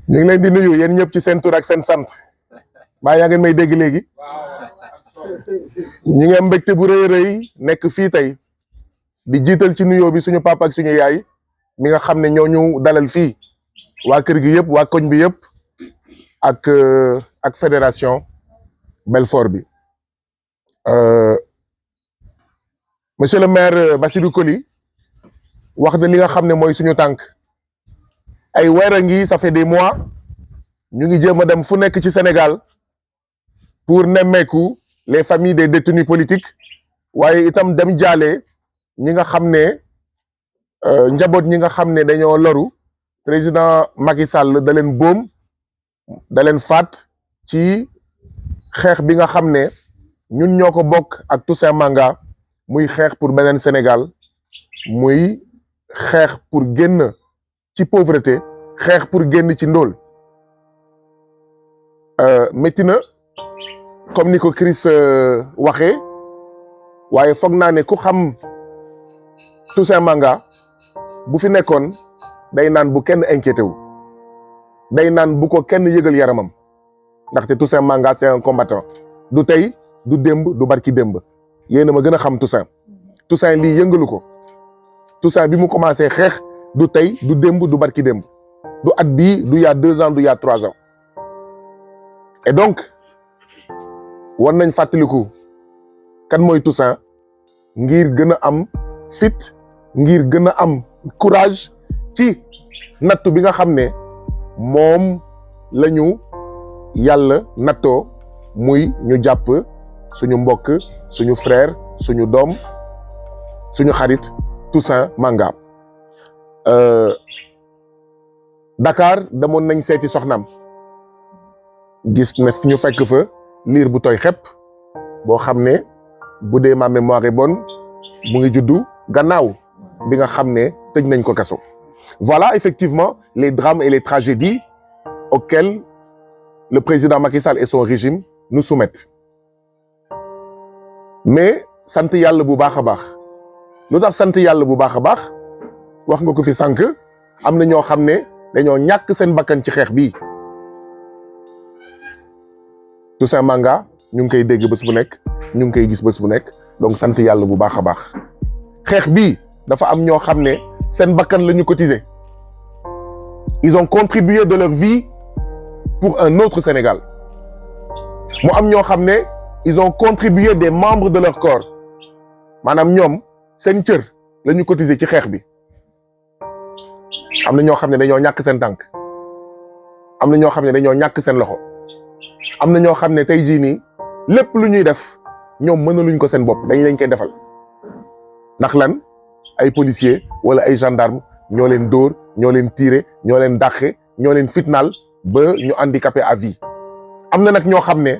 ñu ngi leen di nuyu yéen ñëpp ci seen tur ak seen sant baa yaa ngeen may dégg léegi ñi ngi am mbégte bu rëy rëy nekk fii tey di jiital ci nuyoo bi suñu papa ak suñu yaay mi nga xam ne ñoo ñu dalal fii waa kër gi yëpp waa koñ bi yëpp ak fédération Belfort bi monsieur le maire Bassirou Koli wax na li nga xam ne mooy suñu tànk ay weer a ngi ça fait des mois ñu ngi jéem a dem fu nekk ci Sénégal pour nemmeeku les familles des détenus politiques waaye itam dem jaale ñi nga xam ne njaboot ñi nga xam ne dañoo loru président Macky Sall da leen boom da leen faat ci xeex bi nga xam ne ñun ñoo ko bokk ak Toussaint Manga muy xeex pour beneen Sénégal muy xeex pour génn ci pauvreté xeex pour génn ci ndóol métti na comme ni ko Chris waxee waaye foog naa ne ku xam Toussaint Manga bu fi nekkoon day naan bu kenn inquiété wu day naan bu ko kenn yëgal yaramam ndaxte Toussaint Manga c'est un combattant du tey du démb du barki démb yéen a ma gën a xam Toussaint lii yëngalu ko Toussaint bi mu commencé xeex du tey du démb du barki démb du at bii du y a 2 ans du y a 3 ans et donc war nañ fàttaliku kan mooy Toussaint ngir gën a am fit ngir gën a am courage ci nattu bi nga xam ne moom la ñu yàlla nattoo muy ñu jàpp suñu mbokk suñu frère suñu doom suñu xarit Toussaint Manga Dakar demoon nañ seeti soxnaam gis na ñu fekk fa liir bu tooy xepp boo xam ne bu dee ma mémoire est bonne mu ngi juddu gannaaw bi nga xam ne tëj nañ ko kaso. Voilà effectivement les drames et les tragédies auxquels le président Macky Sall et son régime nous soumettent mais sant yàlla bu baax a baax lu tax sant yàlla bu baax a baax wax nga ko fi sànq am na ñoo xam ne dañoo ñàkk seen bakkan ci xeex bii Toussaint Manga ñu ngi koy dégg bés bu nekk ñu ngi koy gis bés bu nekk donc sant yàlla bu baax a baax xeex bii dafa am ñoo xam ne seen bakkan la ñu cotiser ils ont contribué de leur vie pour un autre Sénégal mu am ñoo xam ne ils ont contribué des membres de leur corps maanaam ñoom seen cër la ñu cotiser ci xeex bi am na ñoo xam ne dañoo ñàkk seen tànk am na ñoo xam ne dañoo ñàkk seen loxo am na ñoo xam ne tey jii nii lépp lu ñuy def ñoom mënaluñ ko seen bopp dañ leen koy defal ndax lan ay policiers wala ay gendarmes ñoo leen dóor ñoo leen tirer ñoo leen dàqe ñoo leen fitnaal ba ñu handicapé à vie am na nag ñoo xam ne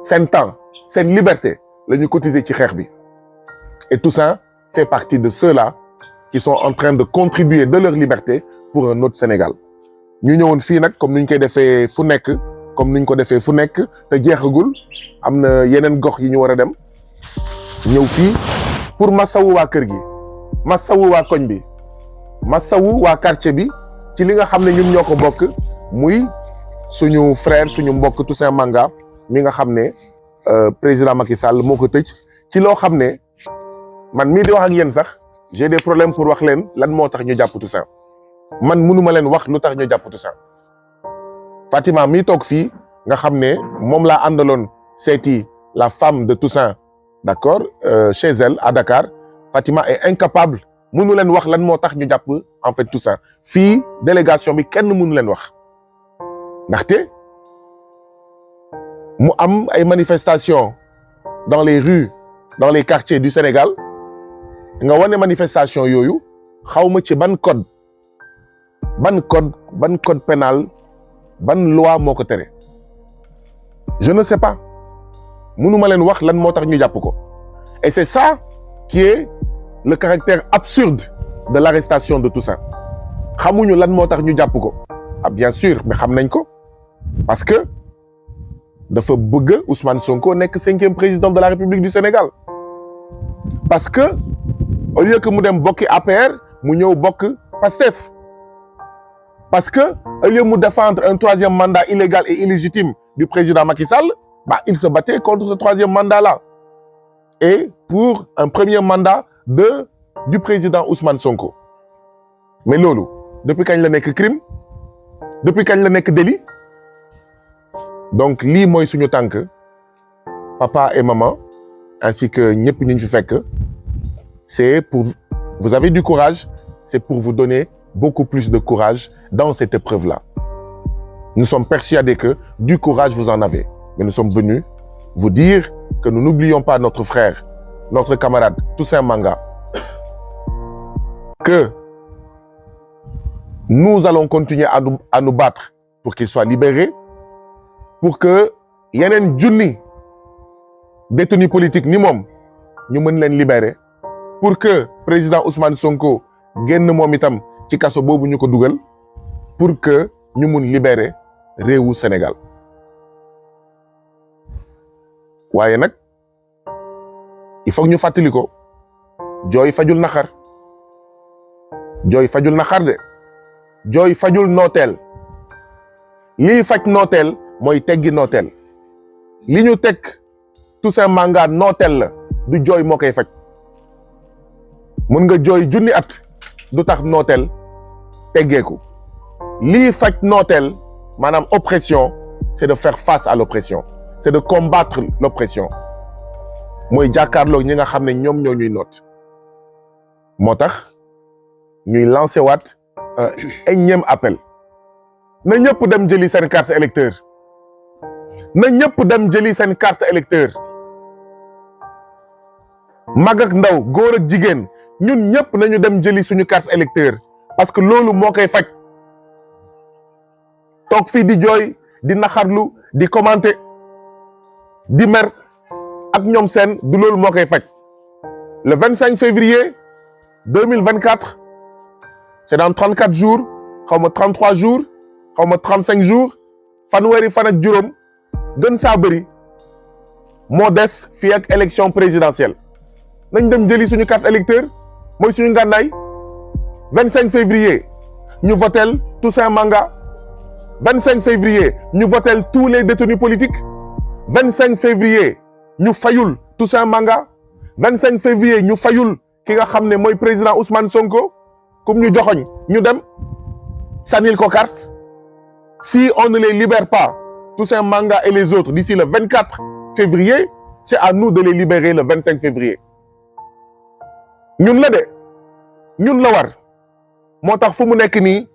seen temps seen liberté la ñu cotiser ci xeex bi et Toussaint fait partie de ceux-là qui sont en train de contribuer de leur liberté pour un autre Sénégal ñu ñëwoon fii nag comme ni ñu koy defee fu nekk comme ni ñu ko defee fu nekk te jeexagul am na yeneen gox yi ñu war a dem ñëw fii pour masawu waa kër gi masawu waa koñ bi masawu waa quartier bi ci li nga xam ne ñun ñoo ko bokk muy suñu frère suñu mbokk Toussaint Manga mi nga xam ne président Macky Sall moo ko tëj ci loo xam ne man mii di wax ak yéen sax j'ai des problèmes pour wax leen lan moo tax ñu jàpp Toussaint man mënuma leen wax lu tax ñu jàpp Toussaint Fatima mii toog fii nga xam ne moom laa àndaloon seeti la femme de Toussaint d'accord chez elle à Dakar Fatima est incapable mënu leen wax lan moo tax ñu jàpp en fait Toussaint fii délégation bi kenn mënu leen wax ndaxte mu am ay manifestations dans les rues dans les quartiers du Sénégal nga wane manifestation yooyu xawma ci ban code pénal ban loi moo ko tere je ne sais pas mënuma leen wax lan moo tax ñu jàpp ko et c'est ça qui est le caractère absurde de l'arrestation de Toussaint xamuñu lan moo tax ñu jàpp ko ah bien sûr mais xam nañ ko parce que dafa bëgg Ousmane Sonko nekk 5e président de la République du Sénégal parce que au lieu que mu dem bokki APR mu ñëw bokk PASTEF Parce que, au lieu de défendre un troisième mandat illégal et illégitime du président Macky Sall, il se battait contre ce troisième mandat-là. Et pour un premier mandat du président Ousmane Sonko. Mais lolo, depuis quand il n'est que crime, depuis quand il n'est que délit. Donc, li moy suñu tank, papa et maman, ainsi que ñepp ñi fi fekk, c'est pour, vous avez du courage, c'est pour vous donner beaucoup plus de courage dans cette épreuve-là. Nous sommes persuadés que du courage vous en avez. Mais nous sommes venus vous dire que nous n'oublions pas notre frère, notre camarade Toussaint Manga, que nous allons continuer à nous battre pour qu'il soit libéré, pour que yenen junni détenus politiques ni mom ñu mën leen libérer, pour que président Ousmane Sonko génn moom itam ci kaso boobu ñu ko dugal, pour que ñu mun libérer réewu Sénégal. waaye nag il faut que ñu fàttali ko jooy fajul naxar de jooy fajul nooteel lii faj nooteel mooy teggi nooteel li ñu teg Toussaint Manga nooteel la du jooy moo koy faj mun nga jooy junni at du tax nooteel teggeeku lii faj nooteel maanaam oppression c'est de faire face à l'oppression, c'est de combattre l'oppression mooy jàkkaarloog ñi nga xam ne ñoom ñoo ñuy noot moo tax ñuy lancer waat un énième appel na ñëpp dem jëli seen carte électeur na ñëpp dem jëli seen carte électeur mag ak ndaw góor ak jigéen ñun ñëpp nañu dem jëli suñu carte électeur parce que loolu moo koy faj toog fii di jooy di naxarlu di commenter di mer ak ñoom seen du loolu moo koy faj le 25 février 2024 c'est dans 34 jours xaw ma 33 jours xaw ma 35 jours fanweeri fan ak juróom gën saa bëri moo des fii ak élection présidentielle nañ dem jëli suñu carte électeur mooy suñu ngànnaay 25 février ñu votel Toussaint Manga 25 février ñu votel tous les détenus politiques 25 février ñu fayul Toussaint Manga 25 février ñu fayul ki nga xam ne mooy président Ousmane Sonko comme ñu joxoñ ñu dem sànnil ko carte si on ne les libère pas Toussaint Manga et les autres d'ici le 24 février c'est à nous de les libérer le 25 février ñun la de ñun la war moo tax fu mu nekk nii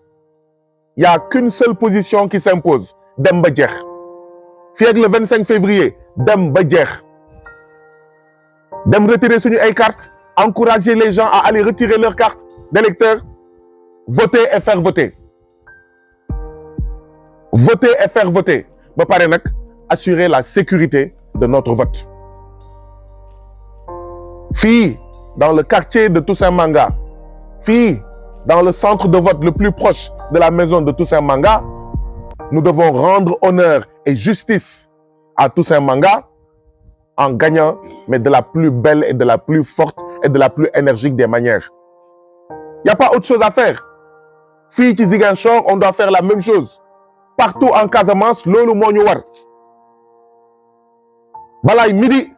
y a qu'une seule position qui s'impose dem ba jeex fii ak le 25 février dem ba jeex dem retirer suñu ay cartes encourager les gens à aller retirer leurs cartes d'électeurs voter et faire voter ba pare nag assurer la sécurité de notre vote fii dans le quartier de Toussaint Manga fii dans le centre de vote le plus proche de la maison de Toussaint Manga nous devons rendre honneur et justice à Toussaint Manga en gagnant, mais de la plus belle et de la plus forte et de la plus énergique des manières. Il n'y a pas autre chose à faire. Fii ci Ziguinchor, on doit faire la même chose. Partout en Casamance, loolu moo ñu war. Balay midi,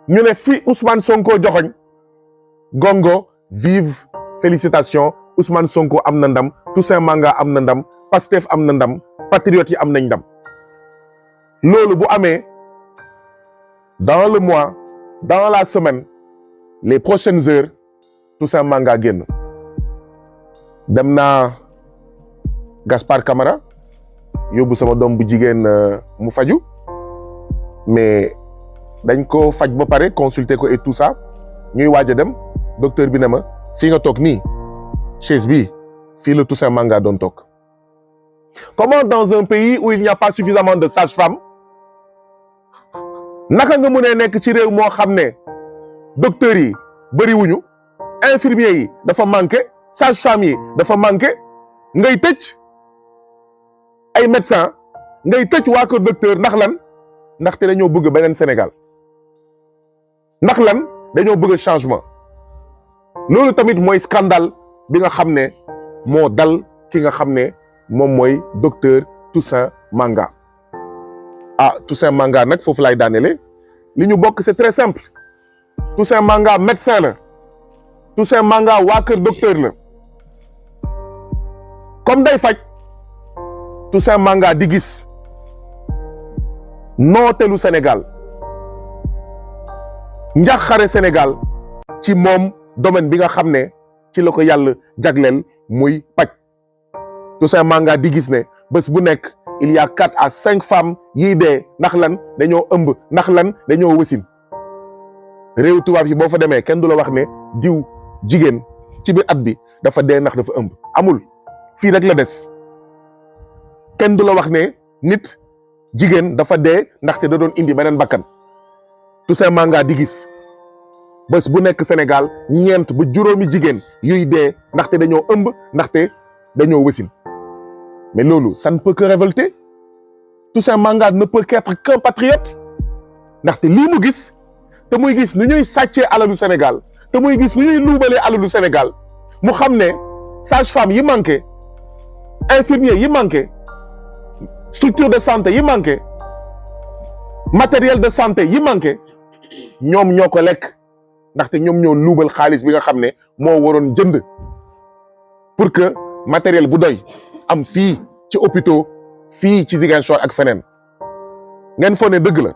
ñu ne fii Ousmane Sonko joxoñ gongo vive félicitations Ousmane Sonko am na ndam Toussaint Manga am na ndam Pastef am na ndam patriotes yi am nañ ndam loolu bu amee dans le mois dans la semaine les prochaines heures Toussaint Manga génn dem naa Gaspard Camara yóbbu sama doom bu jigéen mu faju mais dañ ko faj ba pare consulter ko et tout ça ñuy waaj a dem docteur bi ne ma fii nga toog nii chaise bi fii la Toussaint Manga doon toog. Comment dans un pays où il n'y a pas suffisamment de sages-femmes naka nga mënee nekk ci réew moo xam ne docteurs yi bëriwuñu infirmiers yi dafa manqué sages-femmes yi dafa manqué ngay tëj ay médecins ngay tëj waa kër docteur ndax lan ndaxte dañoo bëgg beneen Sénégal ndax lan dañoo bëgg changement loolu tamit mooy scandale bi nga xam ne moo dal ki nga xam ne moom mooy docteur Toussaint Manga. Ah, Toussaint Manga nag foofu laay daanele li ñu bokk c'est très simple. Toussaint Manga médecin la. Toussaint Manga waa kër docteur la. comme day faj Toussaint Manga di gis nooteelu Sénégal njaxare Sénégal ci moom domaine bi nga xam ne ci la ko yàlla jagleel muy paj. Toussaint Manga di gis ne bés bu nekk il y a 4 à 5 femmes yiy dee ndax lan dañoo ëmb ndax lan dañoo wësin. réew tubaab yi boo fa demee kenn du la wax ne diw jigéen ci biir at bi dafa dee ndax dafa ëmb amul. fii rek la des kenn du la wax ne nit jigéen dafa dee ndaxte da doon indi beneen bakkan. Toussaint Manga di gis bés bu nekk Sénégal ñeent ba juróomi jigéen yuy dee ndaxte dañoo ëmb ndaxte dañoo wësin. mais loolu ça ne peut que révolter. Toussaint Manga ne peut qu'être qu'un patriote ndaxte lii mu gis te muy gis nu ñuy sàccee alalu Sénégal te muy gis nu ñuy luubalee alalu Sénégal mu xam ne sage-femme yi manqué infirmier yi manqué structure de santé yi manqué matériel de santé yi manqué ñoom ñoo ko lekk ndaxte ñoom ñoo luubal xaalis bi nga xam ne moo waroon jënd pour que matériel bu doy am fii ci hôpitaux fii ci Ziguinchor ak feneen. ngeen foog ne dëgg la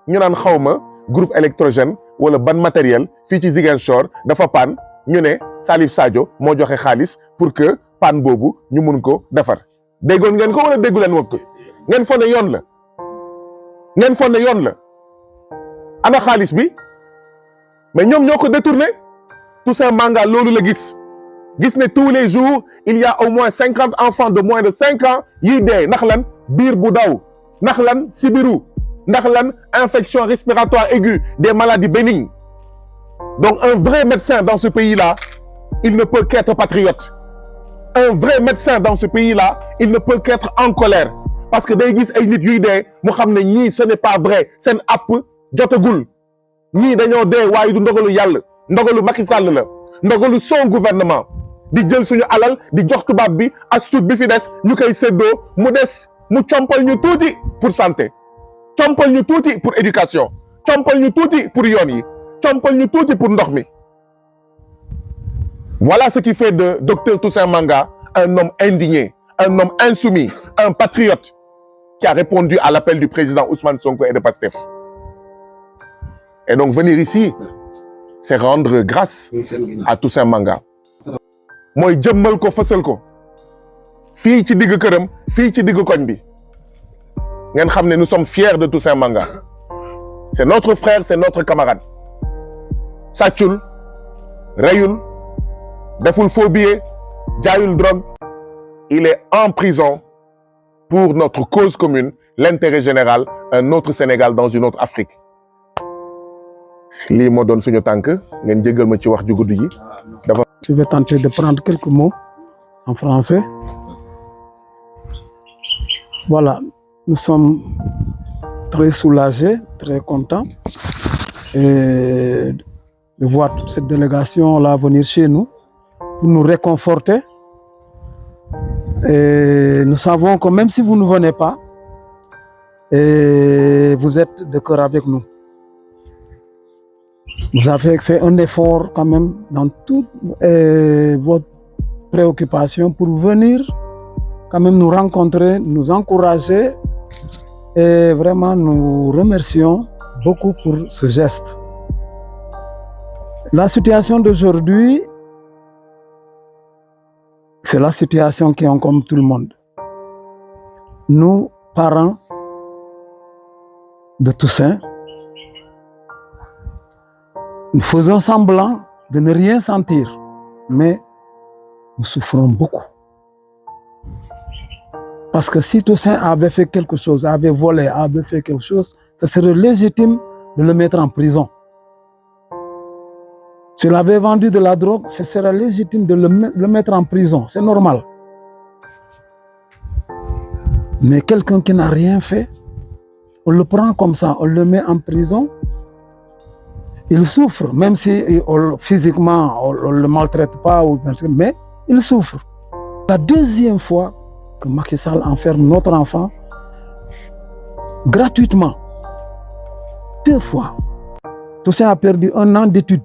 ñu naan xawma groupe électrogène wala ban matériel fii ci Ziguinchor dafa paan ñu ne Salif Sadio moo joxe xaalis pour que paan boobu ñu mun ko defar. déggoon ngeen ko wala déggu leen woon ko ngeen foog ne yoon la ngeen foog ne yoon la ana xaalis bi mais ñoom ñoo ko détourné. Toussaint Manga loolu la gis ne tous les jours il y a au moins 50 enfants de moins de 5 ans yiy dee ndax lan biir bu daw ndax lan sibiru ndax lan infection respiratoire aiguë des maladies bénignes. Donc un vrai médecin dans ce pays-là il ne peut qu'être patriote. Un vrai médecin dans ce pays-là il ne peut qu'être en colère parce que day gis ay nit yuy dee mu xam ne ñii ce n'est pas vrai seen app jotagul ñii dañoo dee waaye du ndogalu yàlla ndogalu Macky Sall la ndogalu son gouvernement di jël suñu alal di jox tubaab bi as tuut bi fi des ñu koy séddoo mu des mu compal ñu tuuti pour santé compal ñu tuuti pour éducation compal ñu tuuti pour yoon yi compal ñu tuuti pour ndox mi. Voilà ce qui fait de docteur Toussaint Manga un homme indigné, un homme insoumis, un patriote qui a répondu à l'appel du président Ousmane Sonko et de Pastef. Et donc venir ici, c'est rendre grâce à Toussaint Manga. mooy jëmmal ko fësal ko fii ci digg këram fii ci digg koñ bi ngeen xam ne nous sommes fiers de Toussaint Manga. C'est notre frère, c'est notre camarade. sàccul reyul deful faux billet jaayul drogue. Il est en prison pour notre cause commune, l'intérêt général, un autre Sénégal dans une autre Afrique. lii moo doon suñu tànk ngeen jéggal ma ci wax ju gudd ji dafa. Je vais tenter de prendre quelques mots en français. Voilà, nous sommes très soulagés, très contents et de voir toute cette délégation-là venir chez nous pour nous réconforter. Et nous savons que même si vous ne venez pas, et vous êtes de cœur avec nous. Vous avez fait un effort quand même dans toutes vos préoccupations pour venir quand même nous rencontrer, nous encourager et vraiment nous remercions beaucoup pour ce geste. La situation d'aujourd'hui, c'est la situation qui encombre tout le monde. Nous, parents de Toussaint, nous faisons semblant de ne rien sentir, mais nous souffrons beaucoup. Parce que si Toussaint avait fait quelque chose, avait volé, avait fait quelque chose, ce serait légitime de le mettre en prison. S'il avait vendu de la drogue, ce serait légitime de le mettre en prison. C'est normal. Mais quelqu'un qui n'a rien fait, on le prend comme ça, on le met en prison. Il souffre, même si physiquement on ne le maltraite pas, mais il souffre. La deuxième fois que Macky Sall enferme notre enfant gratuitement. 2 fois. Toussaint a perdu 1 an d'études.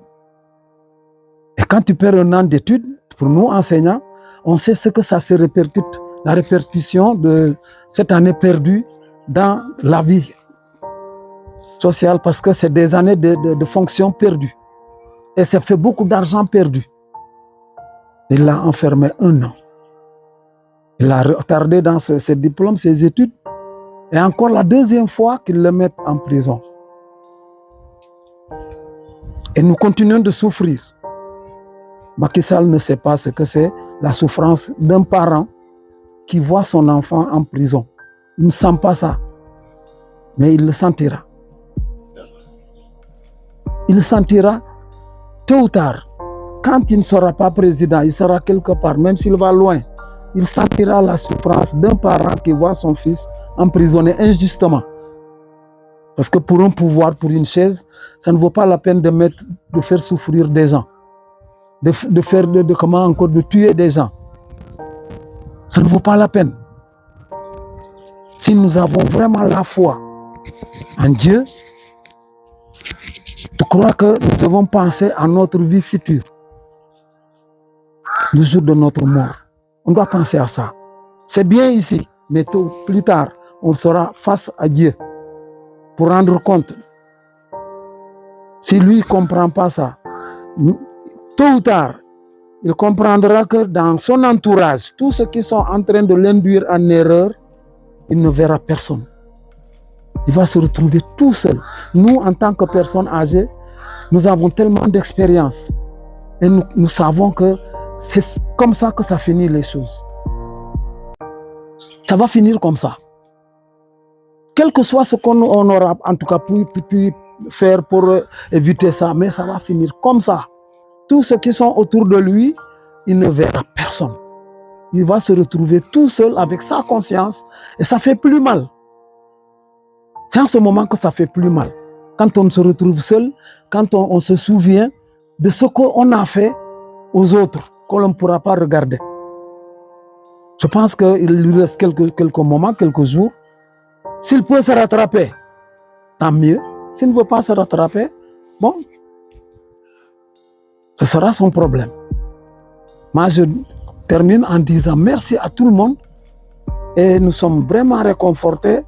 Et quand tu perds 1 an d'études, pour nous enseignants, on sait ce que ça se répercute, la répercussion de cette année perdue dans la vie sociale, parce que c'est des années de fonction perdues. Et ça fait beaucoup d'argent perdu. Il l'a enfermé 1 an. Il a retardé dans ses diplômes, ses études. Et encore la deuxième fois qu'ils le mettent en prison. Et nous continuons de souffrir. Macky Sall ne sait pas ce que c'est la souffrance d'un parent qui voit son enfant en prison. Il ne sent pas ça. Mais il le sentira. Il le sentira tôt ou tard. Quand il ne sera pas président, il sera quelque part, même s'il va loin. Il sentira la souffrance d'un parent qui voit son fils emprisonné injustement. Parce que pour un pouvoir, pour une chaise, ça ne vaut pas la peine de faire souffrir des gens. De tuer des gens. Ça ne vaut pas la peine. Si nous avons vraiment la foi en Dieu, je crois que nous devons penser à notre vie future. Le jour de notre mort. On doit penser à ça. C'est bien ici, mais plus tard, on sera face à Dieu pour rendre compte. Si lui ne comprend pas ça, tôt ou tard, il comprendra que dans son entourage, tous ceux qui sont en train de l'induire en erreur, il ne verra personne. Il va se retrouver tout seul. Nous, en tant que personnes âgées, nous avons tellement d'expérience. Et nous savons que c'est comme ça que ça finit les choses. Ça va finir comme ça. Quel que soit ce qu'on aura en tout cas pu faire pour éviter ça, mais ça va finir comme ça. Tous ceux qui sont autour de lui, il ne verra personne. Il va se retrouver tout seul avec sa conscience et ça fait plus mal. C'est en ce moment que ça fait plus mal. Quand on se retrouve seul, quand on se souvient de ce qu'on a fait aux autres, qu'on ne pourra pas regarder. Je pense qu'il lui reste quelques moments, quelques jours. S'il peut se rattraper, tant mieux. S'il ne veut pas se rattraper, bon, ce sera son problème. Moi, je termine en disant merci à tout le monde et nous sommes vraiment réconfortés.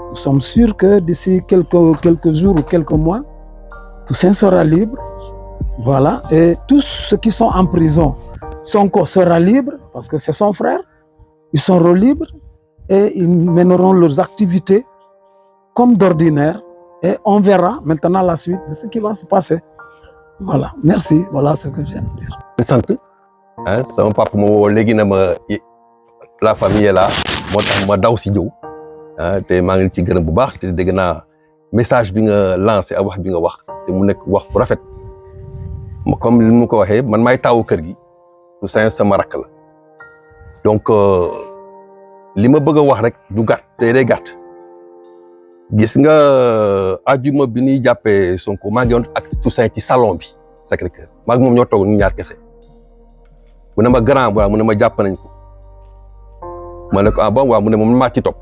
Nous sommes sûrs que d'ici quelques jours ou quelques mois, Toussaint sera libre. Voilà. Et tous ceux qui sont en prison, Sonko sera libre parce que c'est son frère. Ils seront libres et ils mèneront leurs activités comme d'ordinaire. Et on verra maintenant la suite de ce qui va se passer. Voilà. Merci. Voilà ce que je viens de dire. sant ah sama papa ma woo léegi na ma la famille est là moo tax ma daw si ñëw ah te maa ngi ci gërëm bu baax te dégg naa message bi nga lancé ak wax bi nga wax te mu nekk wax bu rafet comme li mu ko waxee man maay taawu kër gi Toussaint sama rakk la donc li ma bëgg a wax rek du gàtt te day gàtt gis nga ajuma bi ñuy jàppee Sonko maa ngi yoon ak Toussaint ci salon bi Sacré-Cœur maa ngi moom ñoo toog ñu ñaar kese mu ne ma grand waaw mu ne ma jàpp nañ ko ma ne ko ah bon waaw mu ne moom maa ci topp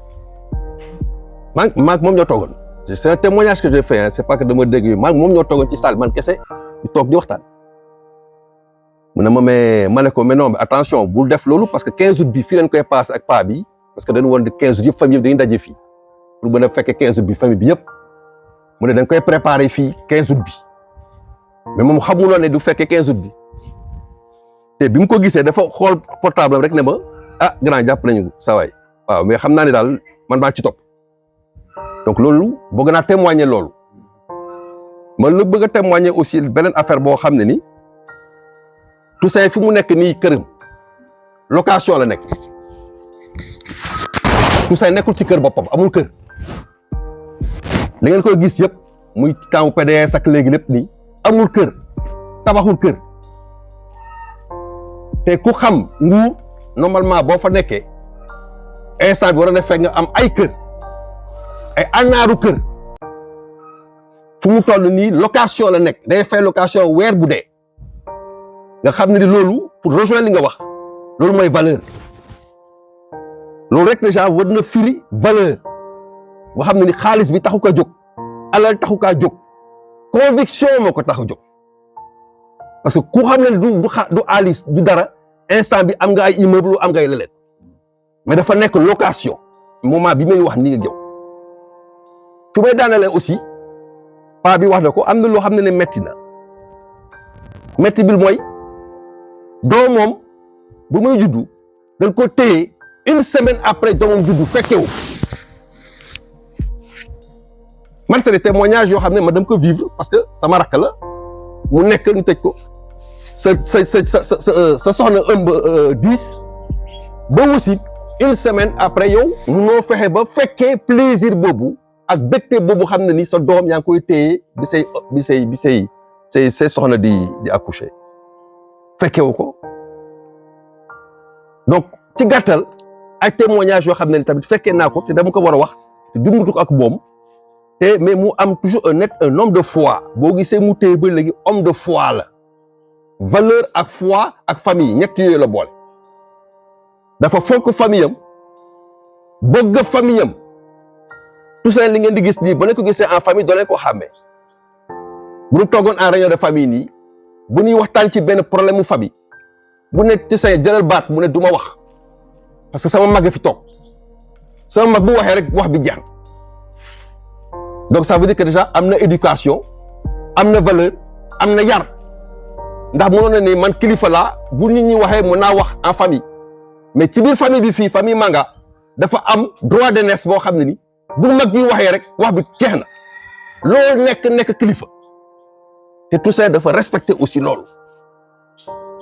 maa moom ñoo toogoon c'est un témoignage que j'ai fait hein c'est pas que dama dégg maa moom ñoo toogoon ci salle man kese ñu toog di waxtaan mu ne ma mais ma ne ko mais non mais attention bul def loolu parce que 15 août bi fii lañ koy passé ak paa bi parce que dañu woon di 15 août yëpp famille bi dañuy daje fii pour mën a fekkee 15 août bi famille bi yëpp mu ne dañ koy préparer fii 15 août bi mais moom xamuloon ne du fekkee 15 août bi te bi mu ko gisee dafa xool portable rek ne ma ah grand jàpp nañu saa waay waaw mais xam naa ne daal man maa ci topp donc loolu bëgg naa témoigner loolu man la bëgg a témoigner aussi beneen affaire boo xam ne ni Toussaint fi mu nekk nii këram location la nekk Toussaint nekkul ci kër boppam amul kër li ngeen koy gis yëpp muy temps PDS ak léegi lépp nii amul kër tabaxul kër te ku xam nguur normalement boo fa nekkee instant bi war na fekk nga am ay kër ay annaaru kër fu mu toll nii location la nekk day fay location weer bu dee nga xam ne ni loolu pour rejoindre li nga wax loolu mooy valeur loolu rek déjà war na firi valeur boo xam ne ni xaalis bi taxu ko jóg alal taxu kaa jóg conviction moo ko tax a jóg parce que ku xam ne du xaalis du dara instant bi am nga ay immeuble am nga ay leneen mais dafa nekk location moment bi may wax ni nga jëw fi may daanalee aussi paa bi wax na ko am na loo xam ne metti na metti bil mooy doomam bu muy juddu dañ ko téye une semaine après doomam juddu fekkewu man c'est des témoignages yoo xam ne ma dem ko vivre parce que sama rakk la mu nekk ñu tëj ko sa soxna ëmb 10 ba aussi une semaine après yow munoo fexe ba fekkee plaisir boobu ak bégte boobu xam ne ni sa doom yaa ngi koy téye bi say soxna di accoucher fekkewu ko donc ci gàttal ay témoignages yoo xam ne ni tamit fekkee naa ko te dama ko war a wax te dundutu ko ak moom te mais mu am toujours un homme de foi boo gisee mu téye ba léegi homme de foi la valeur ak foi ak famille ñett yooyu la boole dafa fonk famille am bëgg famille am tout ça li ngeen di gis nii ba leen ko gisee en famille doo leen ko xàmmee bu ñu toogoon en réunion de famille nii bu ñuy waxtaan ci benn problème mu famille bu ne ci say jëlal baat mu ne du ma wax parce que sama mag fi toog sama mag bu waxee rek wax bi jeex na donc ça veut dire que déjà am na éducation am na valeur am na yar ndax mënoon na ni man kilifa laa bu nit ñi waxee mën naa wax en famille mais ci biir famille bi fii famille Manga dafa am droit d'aînesse boo xam ne ni bu mag yi waxee rek wax bi jeex na loolu nekk kilifa te tout ça dafa respecter aussi loolu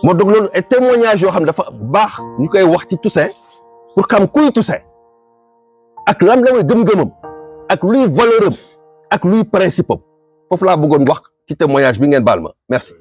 moo dog loolu ay témoignage yoo xam dafa baax ñu koy wax ci Toussaint pour xam kuy Toussaint ak lam la mooy gëm-gëmam ak luy valeur am ak luy principe am foofu laa bëggoon wax ci témoignage bi ngeen baal ma merci